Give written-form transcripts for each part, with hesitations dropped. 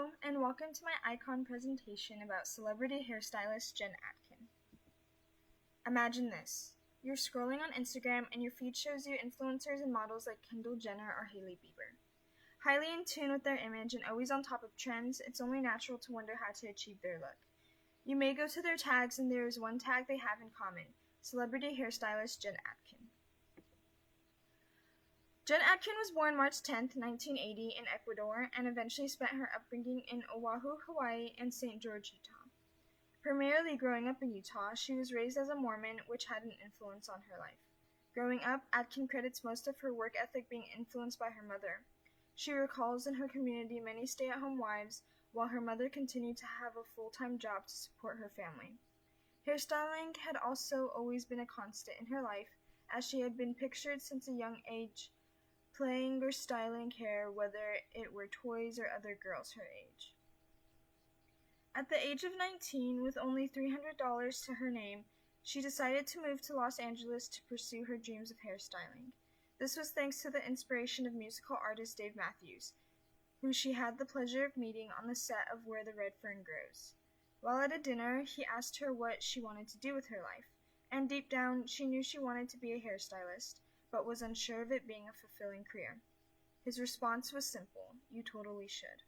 Hello, and welcome to my icon presentation about celebrity hairstylist Jen Atkin. Imagine this. You're scrolling on Instagram and your feed shows you influencers and models like Kendall Jenner or Hailey Bieber. Highly in tune with their image and always on top of trends, it's only natural to wonder how to achieve their look. You may go to their tags and there is one tag they have in common: celebrity hairstylist Jen Atkin. Jen Atkin was born March 10, 1980 in Ecuador and eventually spent her upbringing in Oahu, Hawaii and St. George, Utah. Primarily growing up in Utah, she was raised as a Mormon, which had an influence on her life. Growing up, Atkin credits most of her work ethic being influenced by her mother. She recalls in her community many stay-at-home wives, while her mother continued to have a full-time job to support her family. Hairstyling had also always been a constant in her life, as she had been pictured since a young age playing or styling hair, whether it were toys or other girls her age. At the age of 19, with only $300 to her name, she decided to move to Los Angeles to pursue her dreams of hairstyling. This was thanks to the inspiration of musical artist Dave Matthews, who she had the pleasure of meeting on the set of Where the Red Fern Grows. While at a dinner, he asked her what she wanted to do with her life, and deep down, she knew she wanted to be a hairstylist, but was unsure of it being a fulfilling career. His response was simple: "You totally should."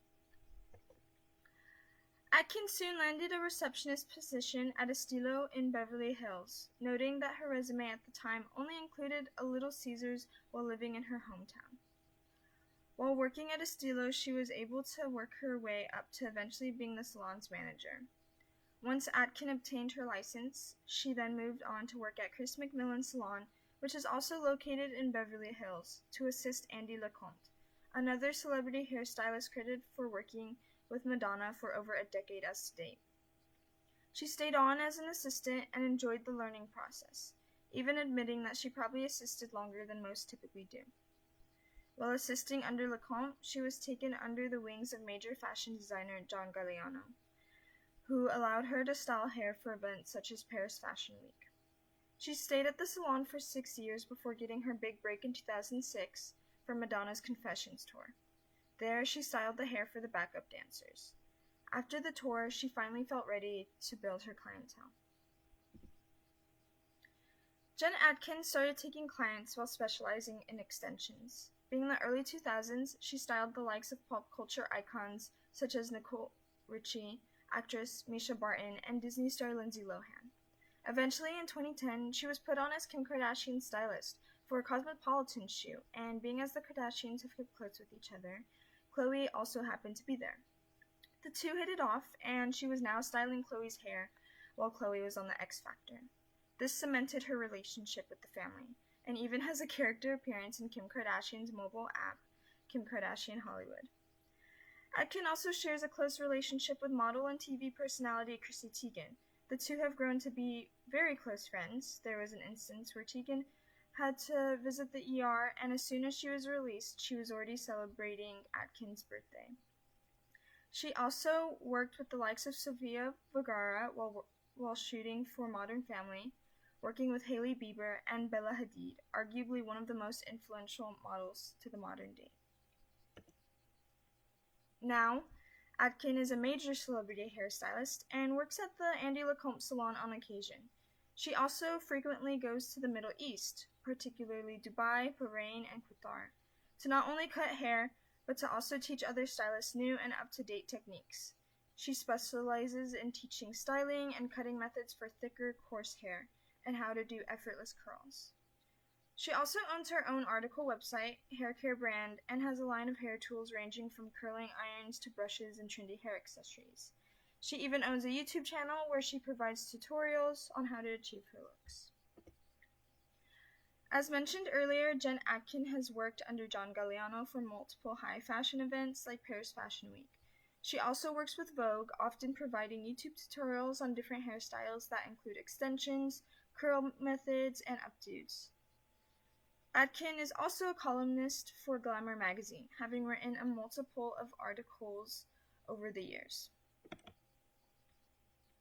Atkin soon landed a receptionist position at Estilo in Beverly Hills, noting that her resume at the time only included a Little Caesars while living in her hometown. While working at Estilo, she was able to work her way up to eventually being the salon's manager. Once Atkin obtained her license, she then moved on to work at Chris McMillan's salon, which is also located in Beverly Hills, to assist Andy LeCompte, another celebrity hairstylist credited for working with Madonna for over a decade as to date. She stayed on as an assistant and enjoyed the learning process, even admitting that she probably assisted longer than most typically do. While assisting under LeCompte, she was taken under the wings of major fashion designer John Galliano, who allowed her to style hair for events such as Paris Fashion Week. She stayed at the salon for 6 years before getting her big break in 2006 for Madonna's Confessions tour. There, she styled the hair for the backup dancers. After the tour, she finally felt ready to build her clientele. Jen Atkin started taking clients while specializing in extensions. Being in the early 2000s, she styled the likes of pop culture icons such as Nicole Richie, actress Misha Barton, and Disney star Lindsay Lohan. Eventually, in 2010, she was put on as Kim Kardashian's stylist for a Cosmopolitan shoot, and being as the Kardashians have kept close with each other, Khloe also happened to be there. The two hit it off, and she was now styling Khloe's hair while Khloe was on the X Factor. This cemented her relationship with the family, and even has a character appearance in Kim Kardashian's mobile app, Kim Kardashian Hollywood. Atkin also shares a close relationship with model and TV personality Chrissy Teigen. The two have grown to be very close friends. There was an instance where Teigen had to visit the ER, and as soon as she was released, she was already celebrating Atkin's birthday. She also worked with the likes of Sofia Vergara while shooting for Modern Family, working with Hailey Bieber and Bella Hadid, arguably one of the most influential models to the modern day. Now, Atkin is a major celebrity hairstylist and works at the Andy LeCompte salon on occasion. She also frequently goes to the Middle East, particularly Dubai, Bahrain, and Qatar, to not only cut hair, but to also teach other stylists new and up-to-date techniques. She specializes in teaching styling and cutting methods for thicker, coarse hair, and how to do effortless curls. She also owns her own article website, Hair Care Brand, and has a line of hair tools ranging from curling irons to brushes and trendy hair accessories. She even owns a YouTube channel where she provides tutorials on how to achieve her looks. As mentioned earlier, Jen Atkin has worked under John Galliano for multiple high fashion events like Paris Fashion Week. She also works with Vogue, often providing YouTube tutorials on different hairstyles that include extensions, curl methods, and updos. Atkin is also a columnist for Glamour magazine, having written a multiple of articles over the years.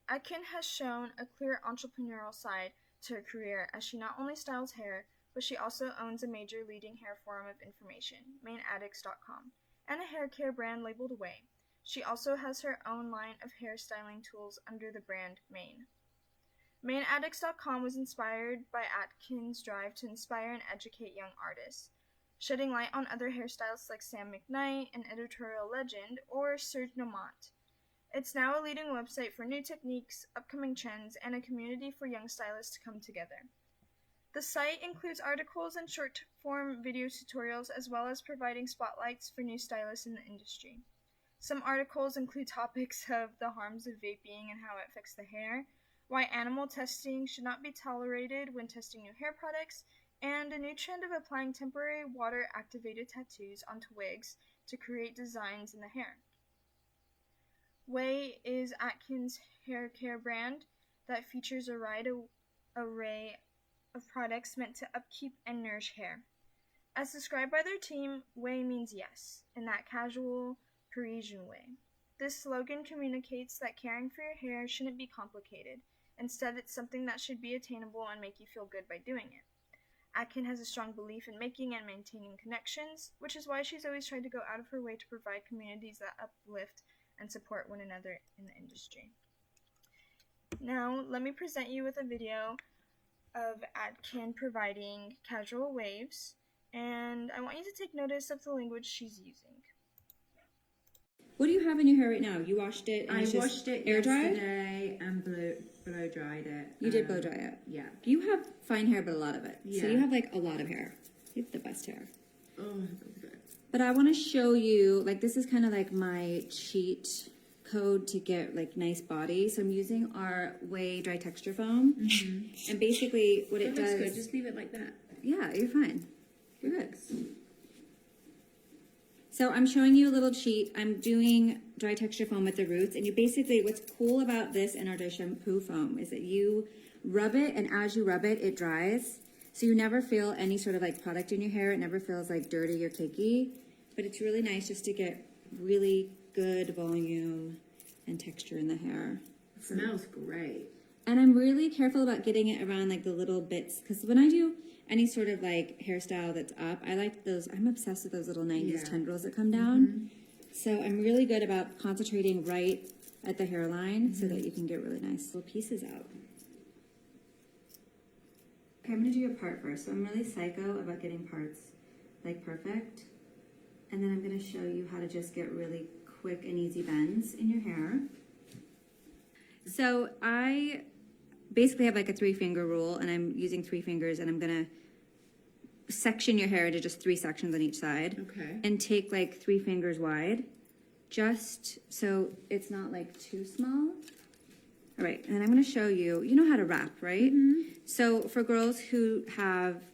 Atkin has shown a clear entrepreneurial side to her career, as she not only styles hair, but she also owns a major leading hair forum of information, MainAddicts.com, and a hair care brand labeled Away. She also has her own line of hairstyling tools under the brand Mane. ManeAddicts.com was inspired by Atkins' drive to inspire and educate young artists, shedding light on other hairstylists like Sam McKnight, an editorial legend, or Serge Nomot. It's now a leading website for new techniques, upcoming trends, and a community for young stylists to come together. The site includes articles and short-form video tutorials, as well as providing spotlights for new stylists in the industry. Some articles include topics of the harms of vaping and how it affects the hair, why animal testing should not be tolerated when testing new hair products, and a new trend of applying temporary water-activated tattoos onto wigs to create designs in the hair. Way is Atkins' hair care brand that features a wide array of products meant to upkeep and nourish hair. As described by their team, Way means yes, in that casual, Parisian way. This slogan communicates that caring for your hair shouldn't be complicated. Instead, it's something that should be attainable and make you feel good by doing it. Atkins has a strong belief in making and maintaining connections, which is why she's always tried to go out of her way to provide communities that uplift and support one another in the industry. Now, let me present you with a video of Atkins providing casual waves, and I want you to take notice of the language she's using. What do you have in your hair right now? You washed it and I washed it air dried yesterday and blow dried it. You did blow dry it? Yeah. You have fine hair, but a lot of it. Yeah. So you have like a lot of hair. You have the best hair. Oh, that's good. But I want to show you, like, this is kind of like my cheat code to get like nice body. So I'm using our Way Dry Texture Foam. Mm-hmm. And basically what it does... Good. Just leave it like that. Yeah, you're fine. You're good. So I'm showing you a little cheat. I'm doing dry texture foam with the roots, and you basically, what's cool about this and our dry shampoo foam is that you rub it, and as you rub it, it dries. So you never feel any sort of like product in your hair. It never feels like dirty or cakey, but it's really nice just to get really good volume and texture in the hair. It smells great. And I'm really careful about getting it around like the little bits, because when I do any sort of like hairstyle that's up, I like those, I'm obsessed with those little 90s tendrils that come down. So I'm really good about concentrating right at the hairline so that you can get really nice little pieces out. Okay, I'm gonna do your part first. So I'm really psycho about getting parts like perfect. And then I'm gonna show you how to just get really quick and easy bends in your hair. So I basically have like a 3-finger rule, and I'm using 3 fingers, and I'm gonna section your hair into just 3 sections on each side. Okay. And take like 3 fingers wide, just so it's not like too small. All right, and I'm gonna show you, you know how to wrap, right? So for girls who have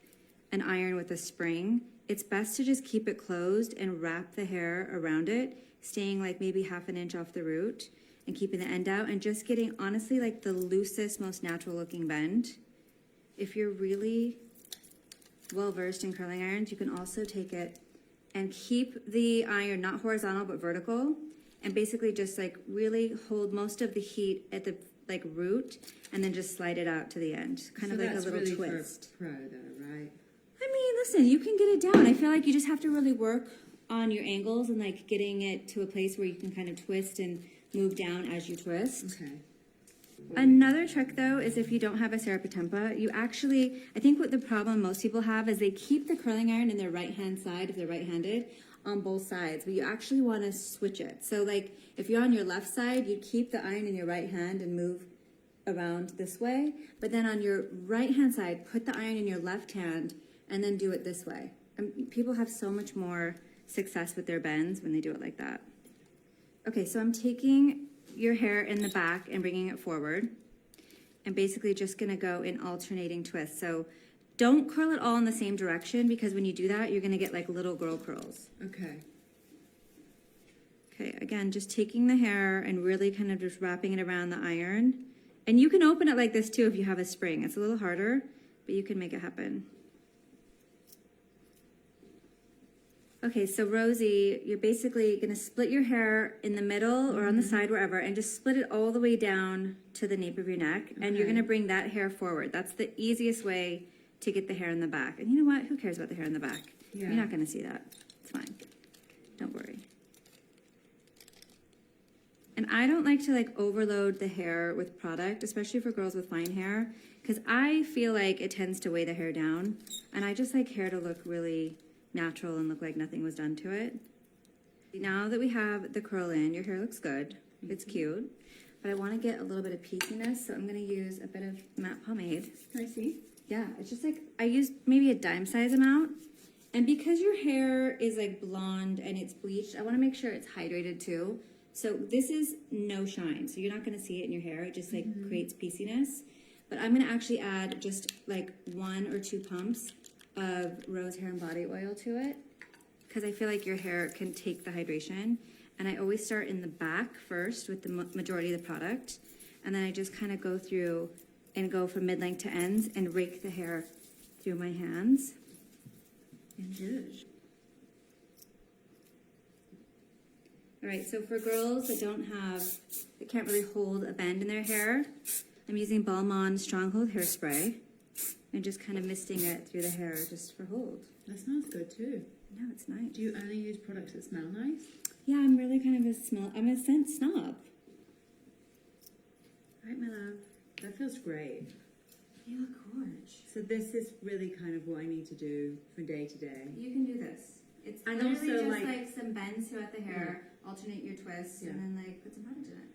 an iron with a spring, it's best to just keep it closed and wrap the hair around it, staying like maybe ½ an inch off the root and keeping the end out and just getting honestly like the loosest, most natural looking bend. If you're really well versed in curling irons, you can also take it and keep the iron not horizontal but vertical, and basically just like really hold most of the heat at the like root and then just slide it out to the end. Kind of like a little really twist. For pro though, right? I mean, listen, you can get it down. I feel like you just have to really work on your angles and like getting it to a place where you can kind of twist and move down as you twist. Okay. Another trick though is if you don't have a Serapitempa, you actually, I think what the problem most people have is they keep the curling iron in their right hand side if they're right-handed on both sides, but you actually want to switch it. So like if you're on your left side, you keep the iron in your right hand and move around this way, but then on your right hand side, put the iron in your left hand and then do it this way. And people have so much more success with their bends when they do it like that. Okay, so I'm taking your hair in the back and bringing it forward, and basically just gonna go in alternating twists. So don't curl it all in the same direction, because when you do that, you're gonna get like little girl curls. Okay. Okay, again, just taking the hair and really kind of just wrapping it around the iron. And you can open it like this too if you have a spring. It's a little harder, but you can make it happen. Okay, so Rosie, you're basically gonna split your hair in the middle or on the side, wherever, and just split it all the way down to the nape of your neck. And you're gonna bring that hair forward. That's the easiest way to get the hair in the back. And you know what? Who cares about the hair in the back? Yeah. You're not gonna see that. It's fine. Don't worry. I don't like to like overload the hair with product, especially for girls with fine hair, because I feel like it tends to weigh the hair down. And I just like hair to look really natural and look like nothing was done to it. Now that we have the curl in, your hair looks good. It's cute. But I want to get a little bit of peakiness, so I'm going to use a bit of matte pomade. I see. Yeah, it's just like, I used maybe a dime size amount. And because your hair is like blonde and it's bleached, I want to make sure it's hydrated too. So this is no shine, so you're not going to see it in your hair. It just like creates pieciness. But I'm going to actually add just like 1 or 2 pumps of rose hair and body oil to it, because I feel like your hair can take the hydration. And I always start in the back first with the majority of the product. And then I just kind of go through and go from mid-length to ends and rake the hair through my hands. And Good. all right, so for girls that can't really hold a bend in their hair, I'm using Balmain Stronghold Hairspray and just kind of misting it through the hair just for hold. That smells good too. No, it's nice. Do you only use products that smell nice? Yeah, I'm really kind of I'm a scent snob. Right, my love. That feels great. You look gorgeous. So this is really kind of what I need to do from day to day. You can do this. It's And literally also, just like- like some bends throughout the hair, alternate your twists, Yeah. and then like put some product in it.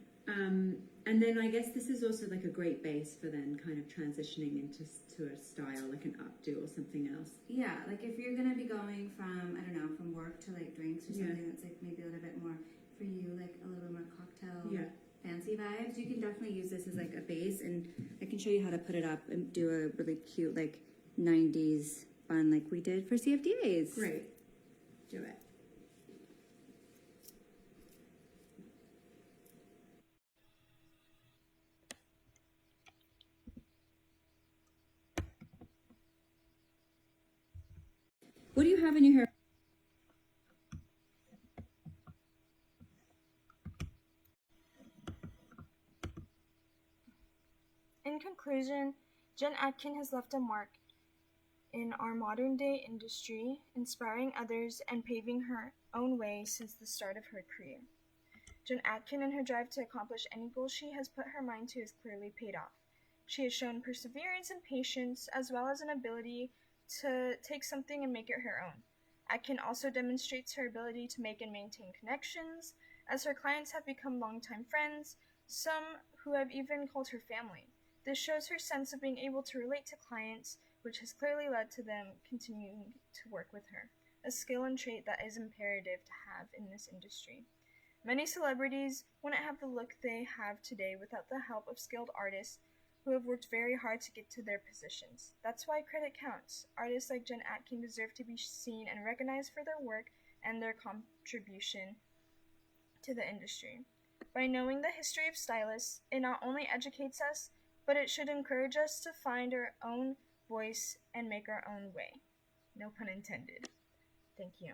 And then I guess this is also like a great base for then kind of transitioning into a style like an updo or something else. Yeah, like if you're gonna be going from, I don't know, from work to like drinks or Yeah. something that's like maybe a little bit more for you, like a little bit more cocktail Yeah. fancy vibes, you can definitely use this as like a base, and I can show you how to put it up and do a really cute like 90s bun like we did for CFDAs. Great. Do it. What do you have in your hair? In conclusion, Jen Atkin has left a mark in our modern day industry, inspiring others and paving her own way since the start of her career. Jen Atkin and her drive to accomplish any goal she has put her mind to has clearly paid off. She has shown perseverance and patience, as well as an ability to take something and make it her own. Atkin also demonstrates her ability to make and maintain connections, as her clients have become longtime friends, some who have even called her family. This shows her sense of being able to relate to clients, which has clearly led to them continuing to work with her, a skill and trait that is imperative to have in this industry. Many celebrities wouldn't have the look they have today without the help of skilled artists who have worked very hard to get to their positions. That's why credit counts. Artists like Jen Atkin deserve to be seen and recognized for their work and their contribution to the industry. By knowing the history of stylists, it not only educates us, but it should encourage us to find our own voice and make our own way. No pun intended. Thank you.